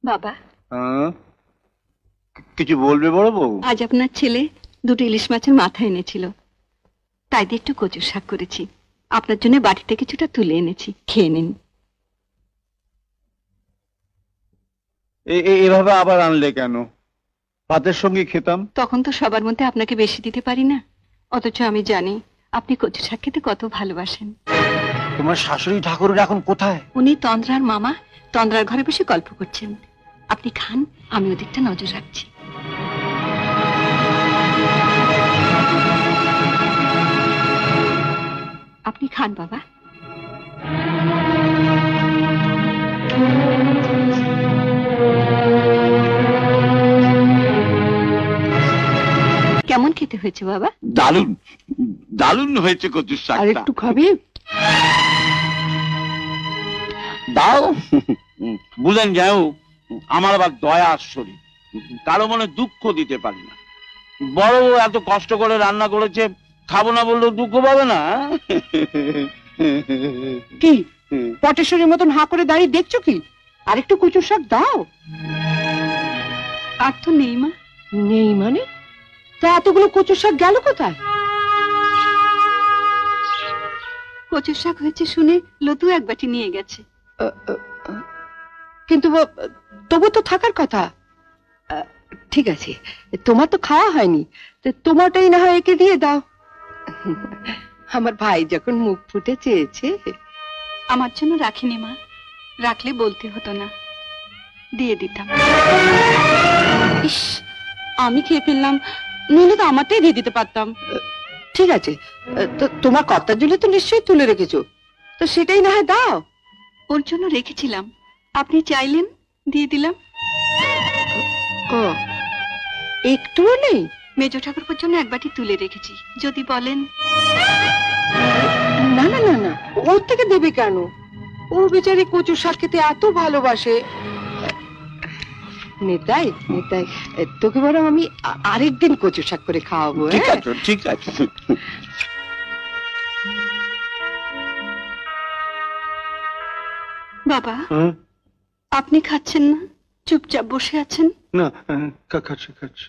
বাবা, কিছু বলবে বড় বউ? আজ আপনার ছেলে দুটো ইলিশ মাছের মাথা এনেছিল, তাই দিয়ে একটু কচুর শাক করেছি। আপনার জন্য বাটিতে কিছুটা তুলে এনেছি, খেয়ে নিন। এভাবে আবার আনলে কেন? ভাতের সঙ্গে খেতাম। তখন তো সবার মধ্যে আপনাকে বেশি দিতে পারি না, অথচ আমি জানি আপনি কচু শাক খেতে কত ভালোবাসেন। তোমার শাশুড়ি ঠাকুরের এখন কোথায়? উনি তন্দ্রার মামা তন্দ্রার ঘরে বসে গল্প করছেন। আপনি খান, আমি ওদিকটা নজর রাখছি। আপনি খান বাবা। কেমন খেতে হয়েছে বাবা? দারুণ দারুণ হয়েছে কচুর শাক। আর একটু খাবি? দাও। বুঝলেন যাও, আমার আবার দয়া শরীর, কারো মনে দুঃখ দিতে পারি না। বড় বউ এত কষ্ট করে রান্না করেছে, খাবো না বললেও দুঃখ পাবে না। কি পটেশ্বরীর মতন হাঁ করে দাঁড়িয়ে দেখছো কি? আর একটু কচুর শাক দাও। আর তো নেই মা। নেই মানে? তা এতগুলো কচুর শাক গেল কোথায়? কচুর শাক হয়েছে শুনে লতু এক বাটি নিয়ে গেছে। কিন্তু তবু তো থাকার কথা। ঠিক আছে, তোমার তো খাওয়া হয়নি, তোমারটাই না হয় একে দিয়ে দাও। আমার ভাই যখন মুখ ফুটে চেয়েছে। আমার জন্য রাখিনি মা, রাখলে বলতে হতো না, দিয়ে দিতাম। ইস, আমি খেয়ে ফেললাম, নইলে তো আমারটাই দিয়ে দিতে পারতাম। ঠিক আছে, তো তোমার কর্তার জন্য তো নিশ্চয়ই তুলে রেখেছো, তো সেটাই না হয় দাও। ওর জন্য রেখেছিলাম, আপনি চাইলেন, দিয়ে দিলাম। ও, একটুও নেই? মেজ ঠাকুরপুর জন্য এক বাটি তুলে রেখেছি, যদি বলেন। না না না না, ওর থেকে দেবে কেন? ও বেচারি কচু শাক খেতে এত ভালোবাসে। নেতাই নেতাই, তোকে বরং আমি আরেকদিন কচু শাক করে খাওয়াবো। ঠিক আছে ঠিক আছে। বাবা, আপনি খাচ্ছেন না, চুপচাপ বসে আছেন। না, খাচ্ছি খাচ্ছি।